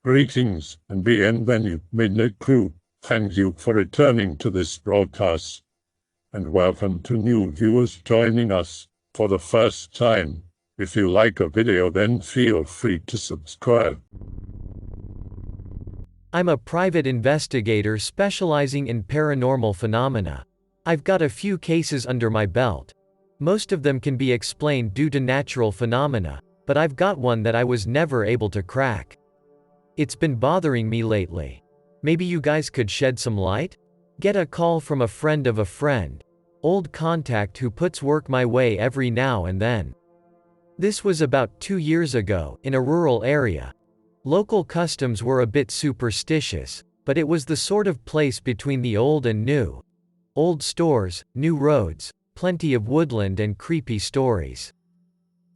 Greetings and bienvenue, midnight crew. Thank you for returning to this broadcast, and welcome to new viewers joining us for the first time. If you like a video, then feel free to subscribe. I'm a private investigator specializing in paranormal phenomena. I've got a few cases under my belt. Most of them can be explained due to natural phenomena, but I've got one that I was never able to crack. It's been bothering me lately. Maybe you guys could shed some light? Get a call from a friend of a friend. Old contact who puts work my way every now and then. This was about 2 years ago, in a rural area. Local customs were a bit superstitious, but it was the sort of place between the old and new. Old stores, new roads, plenty of woodland and creepy stories.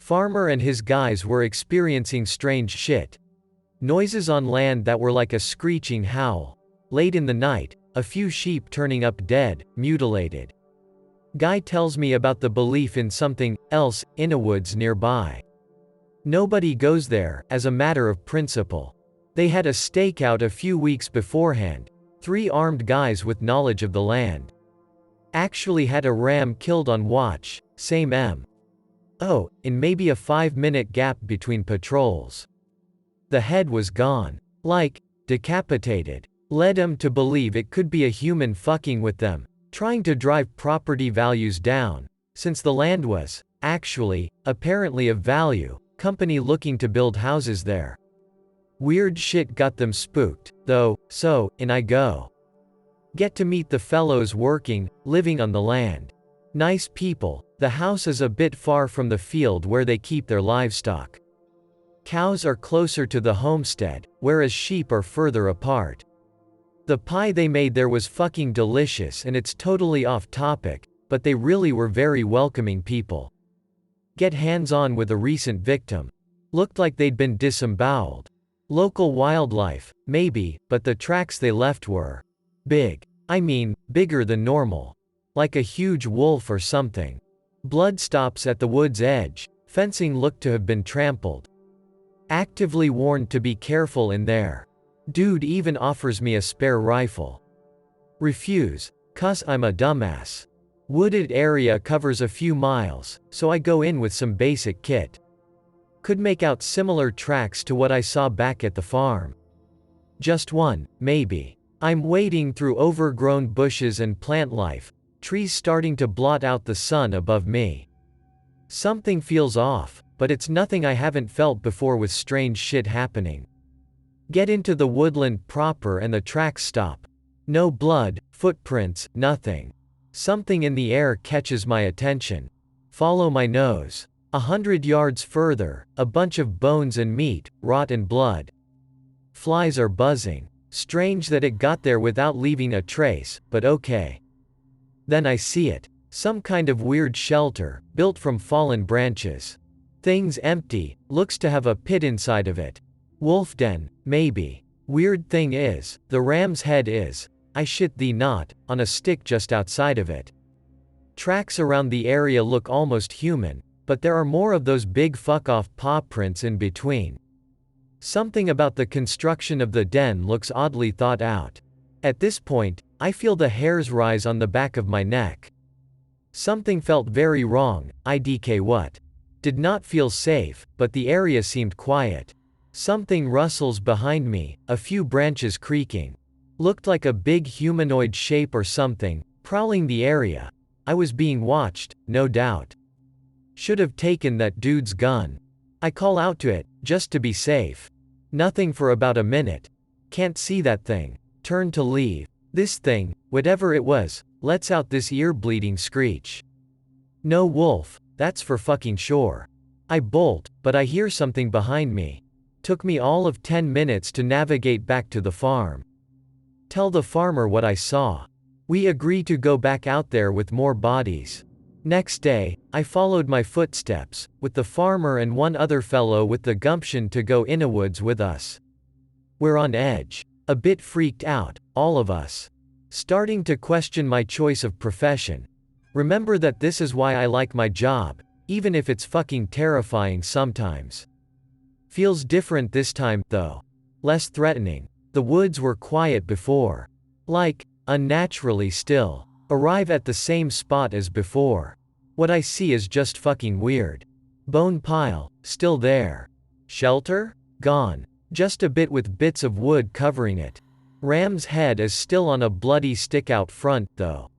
Farmer and his guys were experiencing strange shit. Noises on land that were like a screeching howl. Late in the night, a few sheep turning up dead, mutilated. Guy tells me about the belief in something else in a woods nearby. Nobody goes there, as a matter of principle. They had a stakeout a few weeks beforehand. 3 armed guys with knowledge of the land. Actually had a ram killed on watch, same M.O., in maybe a 5-minute gap between patrols. The head was gone. Like, decapitated. Led them to believe it could be a human fucking with them, trying to drive property values down, since the land was, actually, apparently of value, company looking to build houses there. Weird shit got them spooked, though, so, in I go. Get to meet the fellows working, living on the land. Nice people. The house is a bit far from the field where they keep their livestock. Cows are closer to the homestead, whereas sheep are further apart. The pie they made there was fucking delicious, and it's totally off topic, but they really were very welcoming people. Get hands-on with a recent victim. Looked like they'd been disemboweled. Local wildlife, maybe, but the tracks they left were big. I mean, bigger than normal. Like a huge wolf or something. Blood stops at the wood's edge. Fencing looked to have been trampled. Actively warned to be careful in there. Dude even offers me a spare rifle. Refuse. Cuss I'm a dumbass. Wooded area covers a few miles, so I go in with some basic kit. Could make out similar tracks to what I saw back at the farm. Just one, maybe. I'm wading through overgrown bushes and plant life, trees starting to blot out the sun above me. Something feels off, but it's nothing I haven't felt before with strange shit happening. Get into the woodland proper and the tracks stop. No blood, footprints, nothing. Something in the air catches my attention. Follow my nose. 100 yards further, a bunch of bones and meat, rot and blood. Flies are buzzing. Strange that it got there without leaving a trace, but okay. Then I see it. Some kind of weird shelter, built from fallen branches. Thing's empty, looks to have a pit inside of it. Wolf den, maybe. Weird thing is, the ram's head is, I shit thee not, on a stick just outside of it. Tracks around the area look almost human, but there are more of those big fuck-off paw prints in between. Something about the construction of the den looks oddly thought out. At this point, I feel the hairs rise on the back of my neck. Something felt very wrong, IDK what? Did not feel safe, but the area seemed quiet. Something rustles behind me, a few branches creaking. Looked like a big humanoid shape or something, prowling the area. I was being watched, no doubt. Should have taken that dude's gun. I call out to it, just to be safe. Nothing for about a minute. Can't see that thing. Turn to leave. This thing, whatever it was, lets out this ear-bleeding screech. No wolf, that's for fucking sure. I bolt, but I hear something behind me. Took me all of 10 minutes to navigate back to the farm. Tell the farmer what I saw. We agree to go back out there with more bodies. Next day, I followed my footsteps, with the farmer and one other fellow with the gumption to go in a woods with us. We're on edge. A bit freaked out, all of us. Starting to question my choice of profession. Remember that this is why I like my job, even if it's fucking terrifying sometimes. Feels different this time, though. less threatening. The woods were quiet before. Like, unnaturally still. Arrive at the same spot as before. What I see is just fucking weird. Bone pile, still there. Shelter? Gone. Just a bit with bits of wood covering it. Ram's head is still on a bloody stick out front, though.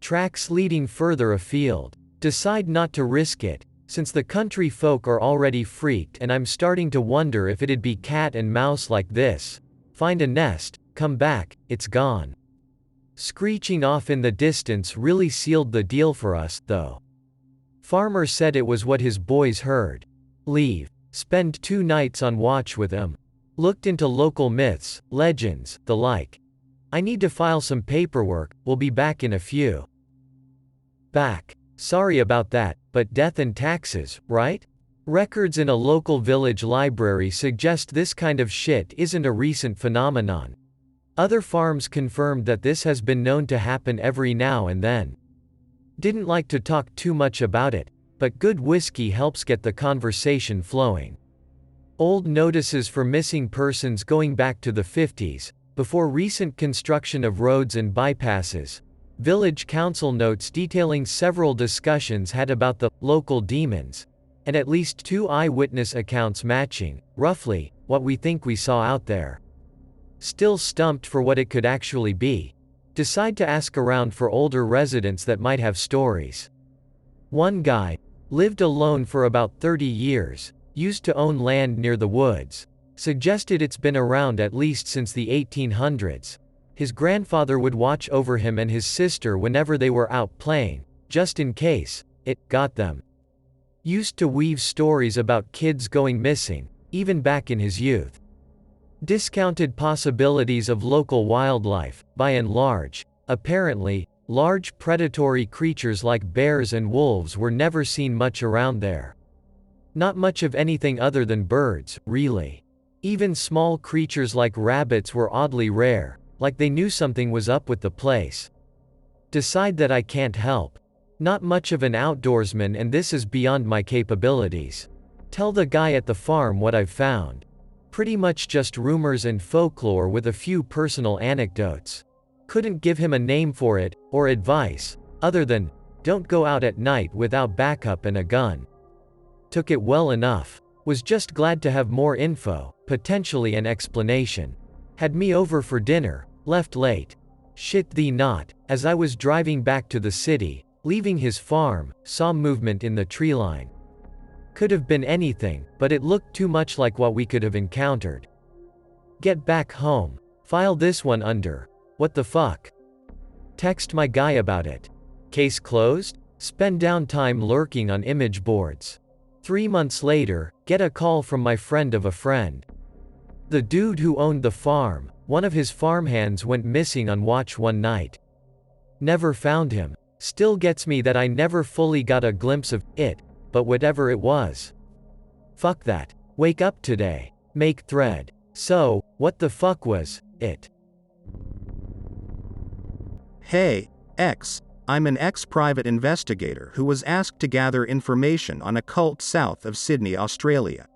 Tracks leading further afield. Decide not to risk it, since the country folk are already freaked and I'm starting to wonder if it'd be cat and mouse like this. Find a nest, come back, it's gone. Screeching off in the distance really sealed the deal for us, though. Farmer said it was what his boys heard. Leave. Spend 2 nights on watch with him. Looked into local myths, legends, the like. I need to file some paperwork, we'll be back in a few. Back. Sorry about that, but death and taxes, right? Records in a local village library suggest this kind of shit isn't a recent phenomenon. Other farms confirmed that this has been known to happen every now and then. Didn't like to talk too much about it, but good whiskey helps get the conversation flowing. Old notices for missing persons going back to the 50s, before recent construction of roads and bypasses. Village council notes detailing several discussions had about the local demons, and at least 2 eyewitness accounts matching, roughly, what we think we saw out there. Still stumped for what it could actually be. Decide to ask around for older residents that might have stories. One guy lived alone for about 30 years, used to own land near the woods, suggested it's been around at least since the 1800s. His grandfather would watch over him and his sister whenever they were out playing, just in case it got them. Used to weave stories about kids going missing, even back in his youth. Discounted possibilities of local wildlife, by and large. Apparently, large predatory creatures like bears and wolves were never seen much around there. Not much of anything other than birds, really. Even small creatures like rabbits were oddly rare, like they knew something was up with the place. Decide that I can't help. Not much of an outdoorsman and this is beyond my capabilities. Tell the guy at the farm what I've found. Pretty much just rumors and folklore with a few personal anecdotes. Couldn't give him a name for it, or advice, other than, don't go out at night without backup and a gun. Took it well enough. Was just glad to have more info, potentially an explanation. Had me over for dinner, left late. Shit thee not, as I was driving back to the city, leaving his farm, saw movement in the tree line. Could have been anything, but it looked too much like what we could have encountered. Get back home. File this one under, what the fuck? Text my guy about it. Case closed? Spend downtime lurking on image boards. 3 months later, get a call from my friend of a friend. The dude who owned the farm, one of his farmhands went missing on watch one night. Never found him. Still gets me that I never fully got a glimpse of it, but whatever it was. Fuck that. Wake up today. Make thread. So, what the fuck was it? Hey, X. I'm an ex-private investigator who was asked to gather information on a cult south of Sydney, Australia.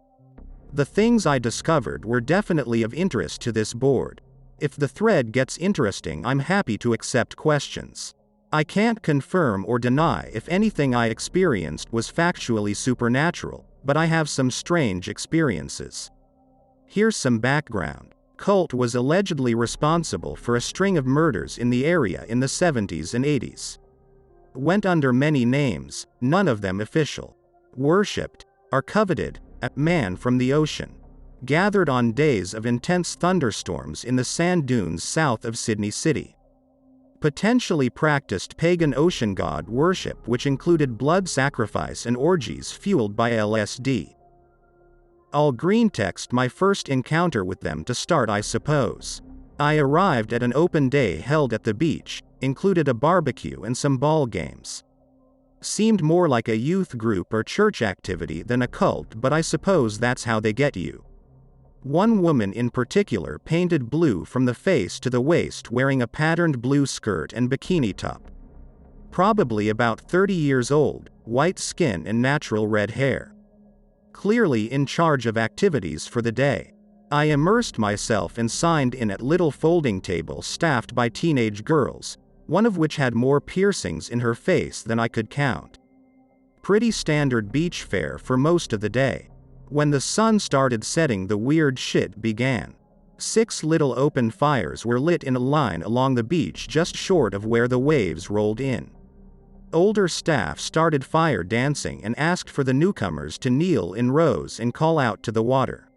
The things I discovered were definitely of interest to this board. If the thread gets interesting, I'm happy to accept questions. I can't confirm or deny if anything I experienced was factually supernatural, but I have some strange experiences. Here's some background. Cult was allegedly responsible for a string of murders in the area in the 70s and 80s. Went under many names, none of them official. Worshipped, are coveted, a man from the ocean. Gathered on days of intense thunderstorms in the sand dunes south of Sydney City. Potentially practiced pagan ocean god worship which included blood sacrifice and orgies fueled by LSD. All Greentext my first encounter with them to start, I suppose. I arrived at an open day held at the beach, included a barbecue and some ball games. Seemed more like a youth group or church activity than a cult, but I suppose that's how they get you. One woman in particular painted blue from the face to the waist, wearing a patterned blue skirt and bikini top. Probably about 30 years old, white skin and natural red hair. Clearly in charge of activities for the day. I immersed myself and signed in at little folding tables staffed by teenage girls, one of which had more piercings in her face than I could count. Pretty standard beach fare for most of the day. When the sun started setting, the weird shit began. 6 little open fires were lit in a line along the beach just short of where the waves rolled in. Older staff started fire dancing and asked for the newcomers to kneel in rows and call out to the water.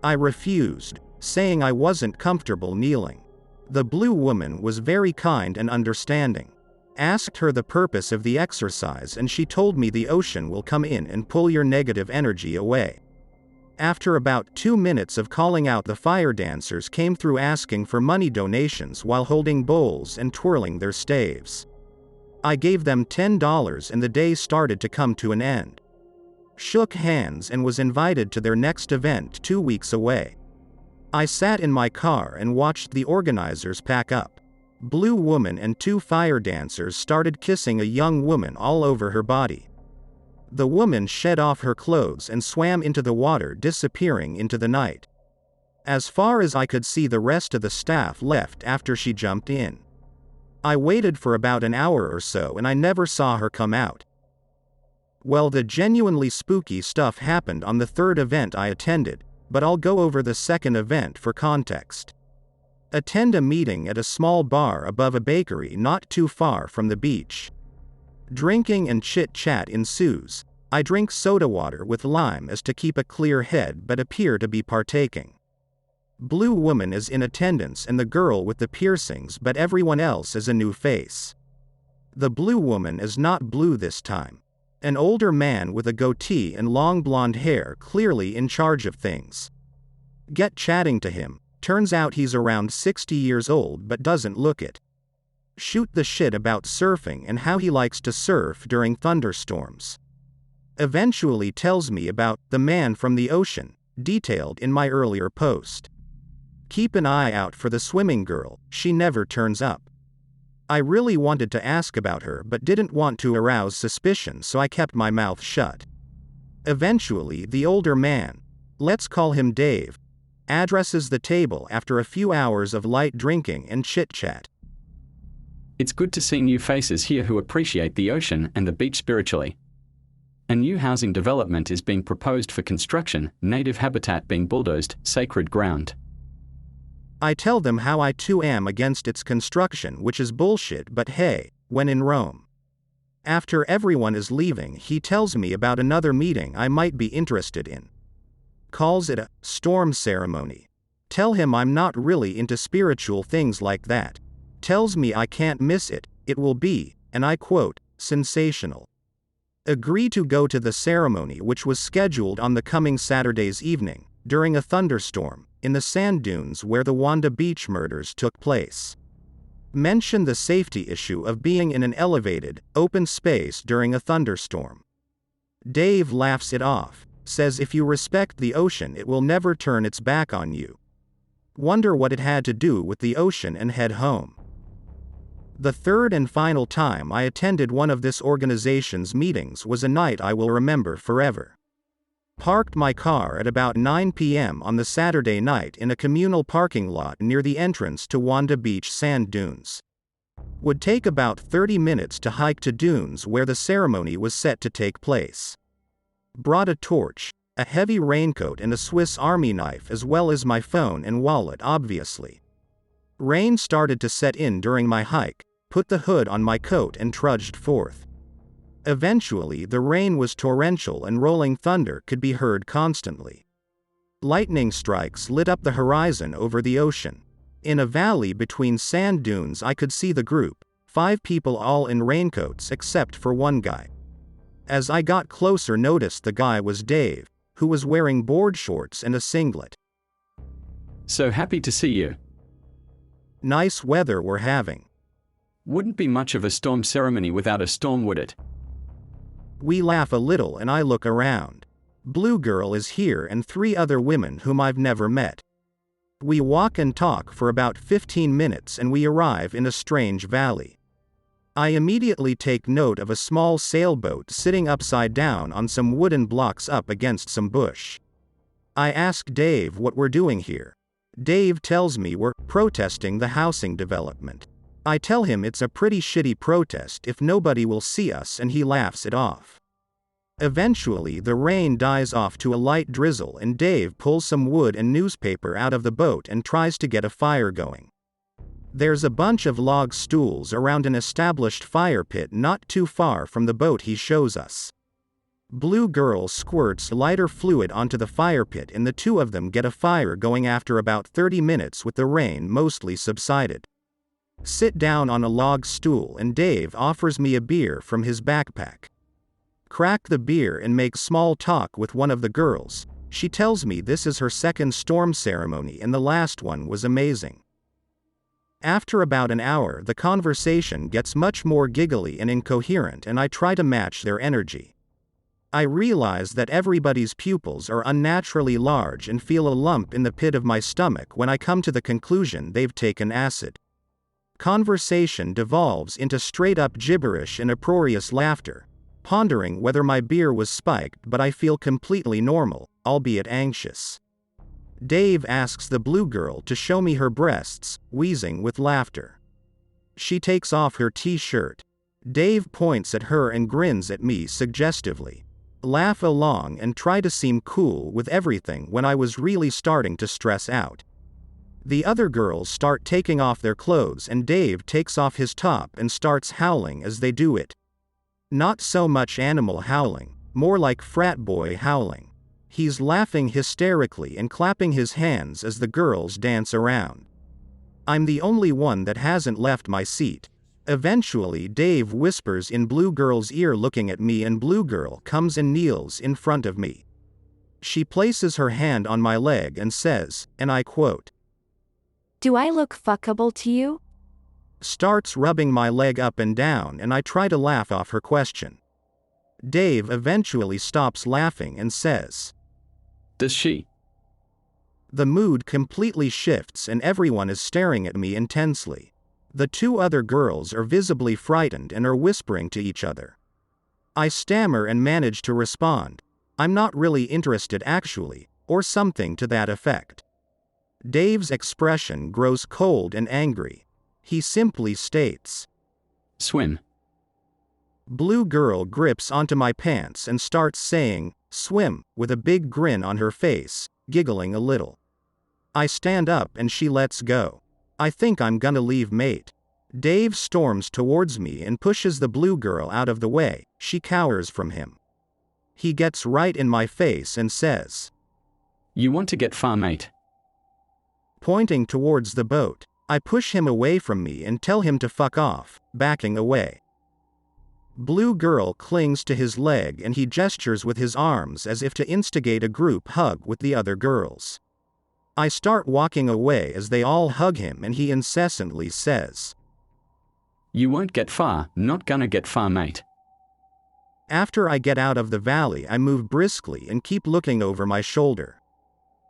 I refused, saying I wasn't comfortable kneeling. The blue woman was very kind and understanding. Asked her the purpose of the exercise and she told me the ocean will come in and pull your negative energy away. After about 2 minutes of calling out, the fire dancers came through asking for money donations while holding bowls and twirling their staves. I gave them $10 and the day started to come to an end. Shook hands and was invited to their next event 2 weeks away. I sat in my car and watched the organizers pack up. Blue woman and 2 fire dancers started kissing a young woman all over her body. The woman shed off her clothes and swam into the water, disappearing into the night. As far as I could see, the rest of the staff left after she jumped in. I waited for about an hour or so and I never saw her come out. Well, the genuinely spooky stuff happened on the 3rd event I attended, but I'll go over the 2nd event for context. Attend a meeting at a small bar above a bakery not too far from the beach. Drinking and chit-chat ensues. I drink soda water with lime as to keep a clear head but appear to be partaking. Blue woman is in attendance and the girl with the piercings, but everyone else is a new face. The blue woman is not blue this time. An older man with a goatee and long blonde hair, clearly in charge of things. Get chatting to him. Turns out he's around 60 years old but doesn't look it. Shoot the shit about surfing and how he likes to surf during thunderstorms. Eventually tells me about the man from the ocean, detailed in my earlier post. Keep an eye out for the swimming girl, she never turns up. I really wanted to ask about her but didn't want to arouse suspicion, so I kept my mouth shut. Eventually the older man, let's call him Dave, addresses the table after a few hours of light drinking and chit-chat. It's good to see new faces here who appreciate the ocean and the beach spiritually. A new housing development is being proposed for construction, native habitat being bulldozed, sacred ground. I tell them how I too am against its construction, which is bullshit, but hey, when in Rome. After everyone is leaving, he tells me about another meeting I might be interested in. Calls it a storm ceremony. Tell him I'm not really into spiritual things like that. Tells me I can't miss it, it will be, and I quote, sensational. Agree to go to the ceremony, which was scheduled on the coming Saturday's evening, during a thunderstorm, in the sand dunes where the Wanda Beach murders took place. Mention the safety issue of being in an elevated, open space during a thunderstorm. Dave laughs it off, says if you respect the ocean it will never turn its back on you. Wonder what it had to do with the ocean, and head home. The 3rd and final time I attended one of this organization's meetings was a night I will remember forever. Parked my car at about 9 p.m. on the Saturday night in a communal parking lot near the entrance to Wanda Beach sand dunes. Would take about 30 minutes to hike to dunes where the ceremony was set to take place. Brought a torch, a heavy raincoat and a Swiss Army knife, as well as my phone and wallet, obviously. Rain started to set in during my hike, put the hood on my coat and trudged forth. Eventually the rain was torrential and rolling thunder could be heard constantly. Lightning strikes lit up the horizon over the ocean. In a valley between sand dunes I could see the group, 5 people all in raincoats except for one guy. As I got closer, noticed the guy was Dave, who was wearing board shorts and a singlet. So happy to see you. Nice weather we're having. Wouldn't be much of a storm ceremony without a storm, would it? We laugh a little and I look around. Blue girl is here and 3 other women whom I've never met. We walk and talk for about 15 minutes and we arrive in a strange valley. I immediately take note of a small sailboat sitting upside down on some wooden blocks up against some bush. I ask Dave what we're doing here. Dave tells me we're protesting the housing development. I tell him it's a pretty shitty protest if nobody will see us, and he laughs it off. Eventually the rain dies off to a light drizzle and Dave pulls some wood and newspaper out of the boat and tries to get a fire going. There's a bunch of log stools around an established fire pit not too far from the boat he shows us. Blue Girl squirts lighter fluid onto the fire pit and the two of them get a fire going after about 30 minutes with the rain mostly subsided. Sit down on a log stool and Dave offers me a beer from his backpack. Crack the beer and make small talk with one of the girls. She tells me this is her second storm ceremony and the last one was amazing. After about an hour the conversation gets much more giggly and incoherent and I try to match their energy. I realize that everybody's pupils are unnaturally large and feel a lump in the pit of my stomach when I come to the conclusion they've taken acid. Conversation devolves into straight-up gibberish and uproarious laughter, pondering whether my beer was spiked, but I feel completely normal, albeit anxious. Dave asks the blue girl to show me her breasts, wheezing with laughter. She takes off her t-shirt. Dave points at her and grins at me suggestively. Laugh along and try to seem cool with everything when I was really starting to stress out. The other girls start taking off their clothes and Dave takes off his top and starts howling as they do it. Not so much animal howling, more like frat boy howling. He's laughing hysterically and clapping his hands as the girls dance around. I'm the only one that hasn't left my seat. Eventually Dave whispers in Blue Girl's ear looking at me and Blue Girl comes and kneels in front of me. She places her hand on my leg and says, and I quote, "Do I look fuckable to you?" Starts rubbing my leg up and down and I try to laugh off her question. Dave eventually stops laughing and says, Does she? The mood completely shifts and everyone is staring at me intensely. The two other girls are visibly frightened and are whispering to each other. I stammer and manage to respond, "I'm not really interested actually," or something to that effect. Dave's expression grows cold and angry. He simply states, Swim. Blue Girl grips onto my pants and starts saying, "Swim," with a big grin on her face, giggling a little. I stand up and she lets go. I think I'm gonna leave, mate. Dave storms towards me and pushes the blue girl out of the way. She cowers from him. He gets right in my face and says, You want to get far, mate? Pointing towards the boat. I push him away from me and tell him to fuck off, backing away. Blue Girl clings to his leg and he gestures with his arms as if to instigate a group hug with the other girls. I start walking away as they all hug him and he incessantly says, You won't get far, not gonna get far, mate. After I get out of the valley I move briskly and keep looking over my shoulder.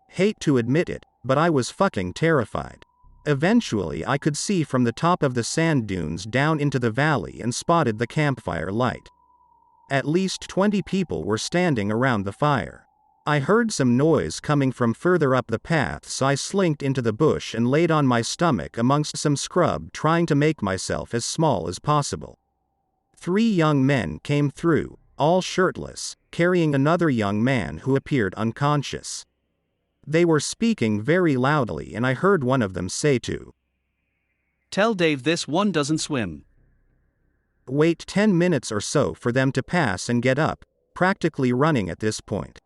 Hate to admit it, but I was fucking terrified. Eventually I could see from the top of the sand dunes down into the valley and spotted the campfire light. At least 20 people were standing around the fire. I heard some noise coming from further up the path, so I slinked into the bush and laid on my stomach amongst some scrub, trying to make myself as small as possible. 3 young men came through, all shirtless, carrying another young man who appeared unconscious. They were speaking very loudly and I heard one of them say to, Tell Dave this one doesn't swim. Wait 10 minutes or so for them to pass and get up, practically running at this point.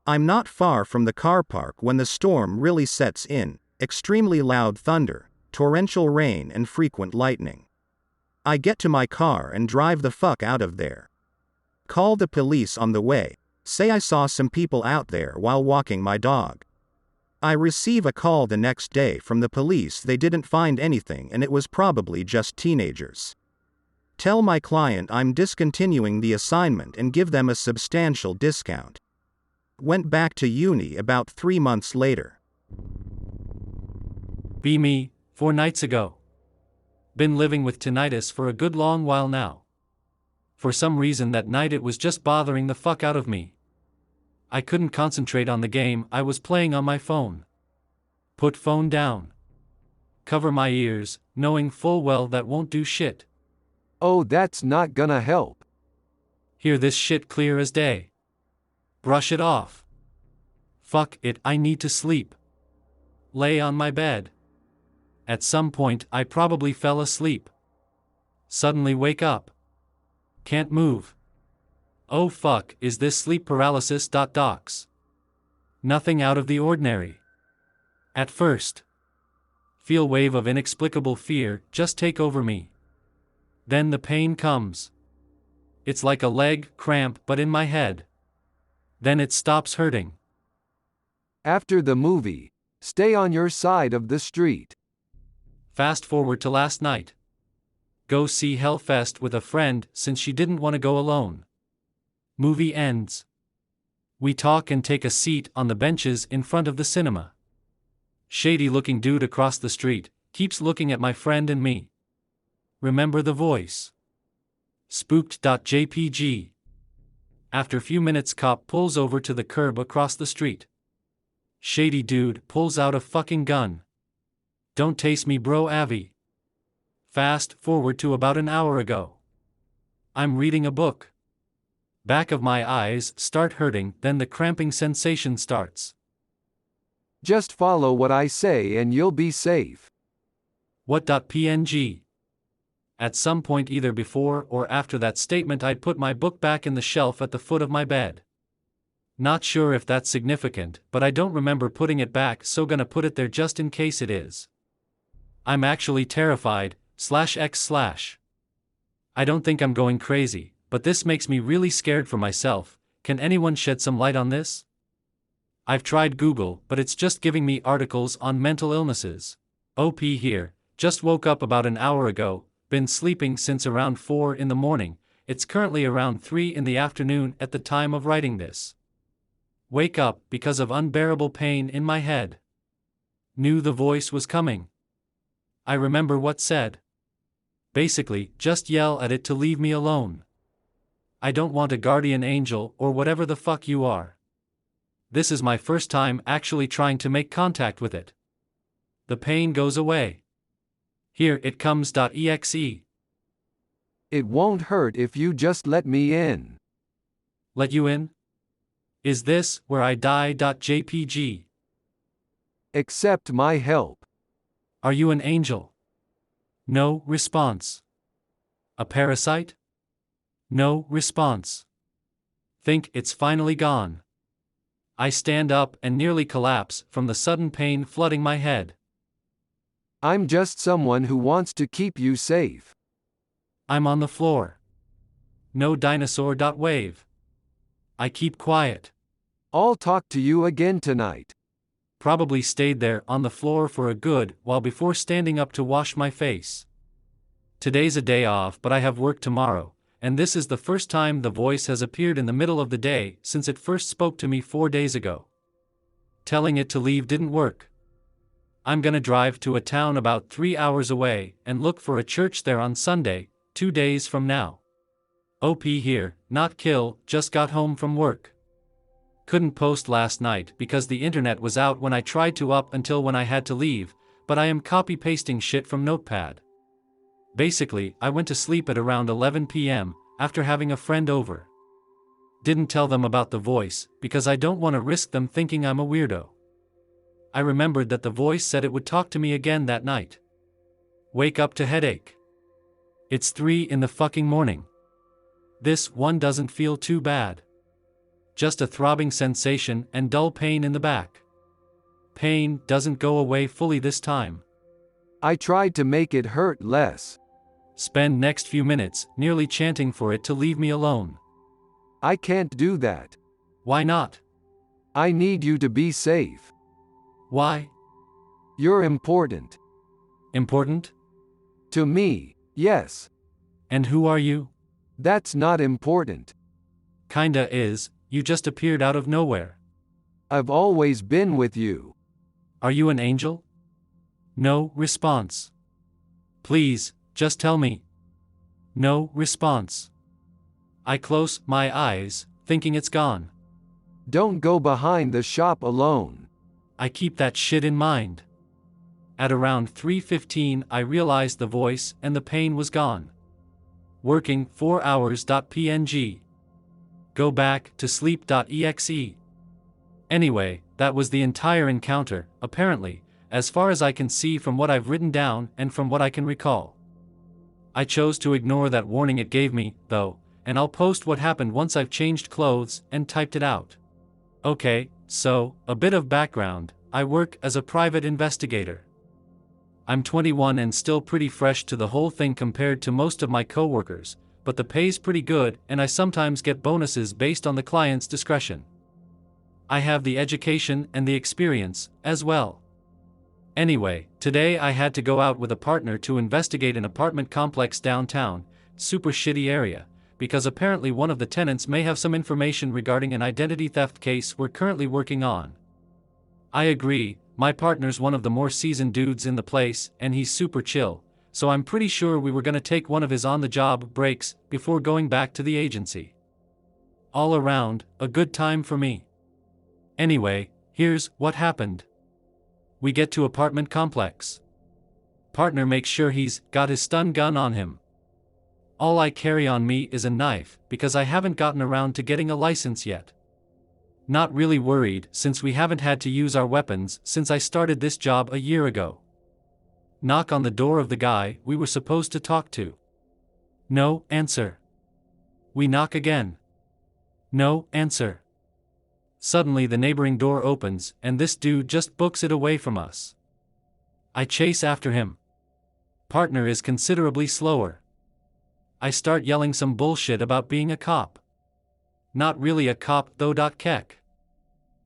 I'm not far from the car park when the storm really sets in, extremely loud thunder, torrential rain and frequent lightning. I get to my car and drive the fuck out of there. Call the police on the way, say I saw some people out there while walking my dog. I receive a call the next day from the police. They didn't find anything and it was probably just teenagers. Tell my client I'm discontinuing the assignment and give them a substantial discount. Went back to uni about 3 months later. Be me, 4 nights ago. Been living with tinnitus for a good long while now. For some reason that night it was just bothering the fuck out of me. I couldn't concentrate on the game I was playing on my phone. Put phone down. Cover my ears, knowing full well that won't do shit. Oh, that's not gonna help. Hear this shit clear as day. Brush it off. Fuck it, I need to sleep. Lay on my bed. At some point, I probably fell asleep. Suddenly wake up. Can't move. Oh fuck, is this sleep paralysis? Docs. Nothing out of the ordinary. At first. Feel wave of inexplicable fear just take over me. Then the pain comes. It's like a leg cramp but in my head. Then it stops hurting. After the movie, stay on your side of the street. Fast forward to last night. Go see Hellfest with a friend since she didn't want to go alone. Movie ends. We talk and take a seat on the benches in front of the cinema. Shady looking dude across the street keeps looking at my friend and me. Remember the voice. Spooked.jpg. After few minutes, cop pulls over to the curb across the street. Shady dude pulls out a fucking gun. Don't taste me, bro, Avi. Fast forward to about an hour ago. I'm reading a book. Back of my eyes start hurting, then the cramping sensation starts. Just follow what I say and you'll be safe. What.png? At some point either before or after that statement I'd put my book back in the shelf at the foot of my bed. Not sure if that's significant, but I don't remember putting it back, so gonna put it there just in case it is. I'm actually terrified, /x/. I don't think I'm going crazy, but this makes me really scared for myself. Can anyone shed some light on this? I've tried Google, but it's just giving me articles on mental illnesses. OP here, just woke up about an hour ago, been sleeping since around 4 in the morning, it's currently around 3 in the afternoon at the time of writing this. Wake up because of unbearable pain in my head. Knew the voice was coming. I remember what said. Basically, just yell at it to leave me alone. I don't want a guardian angel or whatever the fuck you are. This is my first time actually trying to make contact with it. The pain goes away. Here it comes.exe. It won't hurt if you just let me in. Let you in? Is this where I die.jpg? Accept my help. Are you an angel? No response. A parasite? No response. Think it's finally gone. I stand up and nearly collapse from the sudden pain flooding my head. I'm just someone who wants to keep you safe. I'm on the floor. No dinosaur.wave. I keep quiet. I'll talk to you again tonight. Probably stayed there on the floor for a good while before standing up to wash my face. Today's a day off, but I have work tomorrow, and this is the first time the voice has appeared in the middle of the day since it first spoke to me 4 days ago. Telling it to leave didn't work. I'm gonna drive to a town about 3 hours away and look for a church there on Sunday, 2 days from now. OP here, not kill, just got home from work. Couldn't post last night because the internet was out when I tried to up until when I had to leave, but I am copy-pasting shit from Notepad. Basically, I went to sleep at around 11 p.m. after having a friend over. Didn't tell them about the voice because I don't want to risk them thinking I'm a weirdo. I remembered that the voice said it would talk to me again that night. Wake up to headache. It's 3 in the fucking morning. This one doesn't feel too bad. Just a throbbing sensation and dull pain in the back. Pain doesn't go away fully this time. I tried to make it hurt less. Spend next few minutes nearly chanting for it to leave me alone. I can't do that. Why not? I need you to be safe. Why? You're important. Important? To me, yes. And who are you? That's not important. Kinda is, you just appeared out of nowhere. I've always been with you. Are you an angel? No response. Please, just tell me. No response. I close my eyes, thinking it's gone. Don't go behind the shop alone. I keep that shit in mind. At around 3:15 I realized the voice and the pain was gone. Working 4 hours.png. Go back to sleep.exe. Anyway, that was the entire encounter, apparently, as far as I can see from what I've written down and from what I can recall. I chose to ignore that warning it gave me, though, and I'll post what happened once I've changed clothes and typed it out. Okay, so, a bit of background: I work as a private investigator. I'm 21 and still pretty fresh to the whole thing compared to most of my coworkers, but the pay's pretty good and I sometimes get bonuses based on the client's discretion. I have the education and the experience, as well. Anyway, today I had to go out with a partner to investigate an apartment complex downtown, super shitty area, because apparently one of the tenants may have some information regarding an identity theft case we're currently working on. I agree, my partner's one of the more seasoned dudes in the place and he's super chill, so I'm pretty sure we were gonna take one of his on-the-job breaks before going back to the agency. All around, a good time for me. Anyway, here's what happened. We get to apartment complex. Partner makes sure he's got his stun gun on him. All I carry on me is a knife, because I haven't gotten around to getting a license yet. Not really worried, since we haven't had to use our weapons since I started this job a year ago. Knock on the door of the guy we were supposed to talk to. No answer. We knock again. No answer. Suddenly the neighboring door opens, and this dude just books it away from us. I chase after him. Partner is considerably slower. I start yelling some bullshit about being a cop. Not really a cop though. Keck.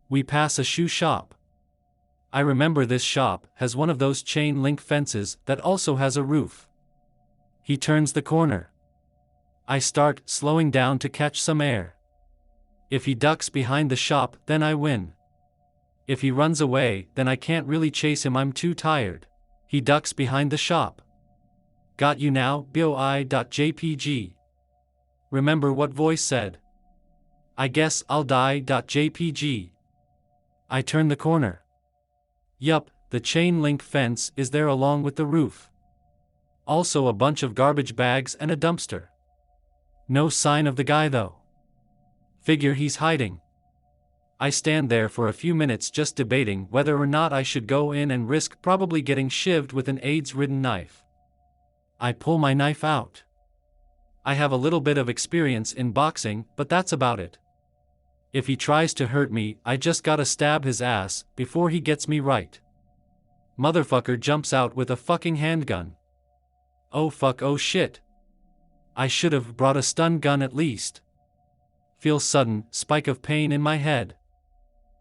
We pass a shoe shop. I remember this shop has one of those chain link fences that also has a roof. He turns the corner. I start slowing down to catch some air. If he ducks behind the shop, then I win. If he runs away, then I can't really chase him, I'm too tired. He ducks behind the shop. Got you now, boi.jpg. Remember what voice said? I guess I'll die.jpg. I turn the corner. Yup, the chain link fence is there along with the roof. Also a bunch of garbage bags and a dumpster. No sign of the guy though. Figure he's hiding. I stand there for a few minutes just debating whether or not I should go in and risk probably getting shivved with an AIDS-ridden knife. I pull my knife out. I have a little bit of experience in boxing, but that's about it. If he tries to hurt me, I just gotta stab his ass before he gets me right. Motherfucker jumps out with a fucking handgun. Oh fuck, oh shit. I should have brought a stun gun at least. Feel sudden spike of pain in my head.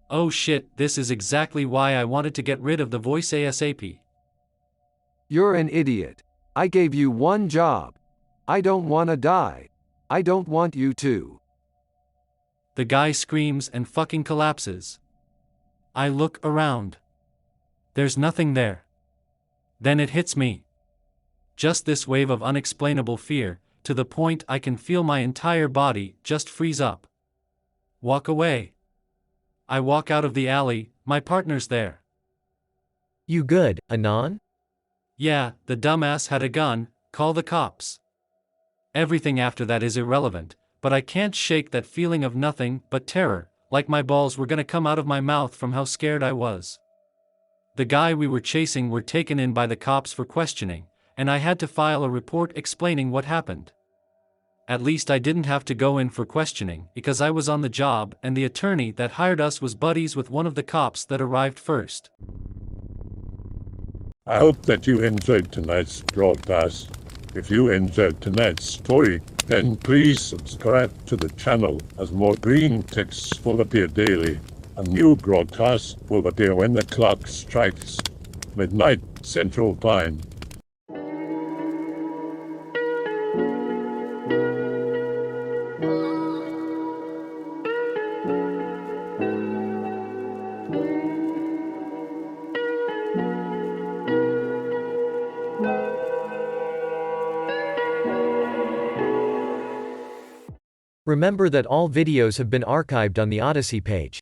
Oh shit, this is exactly why I wanted to get rid of the voice ASAP. You're an idiot. I gave you one job. I don't wanna die. I don't want you to. The guy screams and fucking collapses. I look around. There's nothing there. Then it hits me. Just this wave of unexplainable fear, to the point I can feel my entire body just freeze up. Walk away. I walk out of the alley, my partner's there. You good, Anon? Yeah, the dumbass had a gun, call the cops. Everything after that is irrelevant, but I can't shake that feeling of nothing but terror, like my balls were gonna come out of my mouth from how scared I was. The guy we were chasing were taken in by the cops for questioning, and I had to file a report explaining what happened. At least I didn't have to go in for questioning because I was on the job and the attorney that hired us was buddies with one of the cops that arrived first. I hope that you enjoyed tonight's broadcast. If you enjoyed tonight's story, then please subscribe to the channel as more green texts will appear daily. A new broadcast will appear when the clock strikes midnight Central Time. Remember that all videos have been archived on the Odyssey page.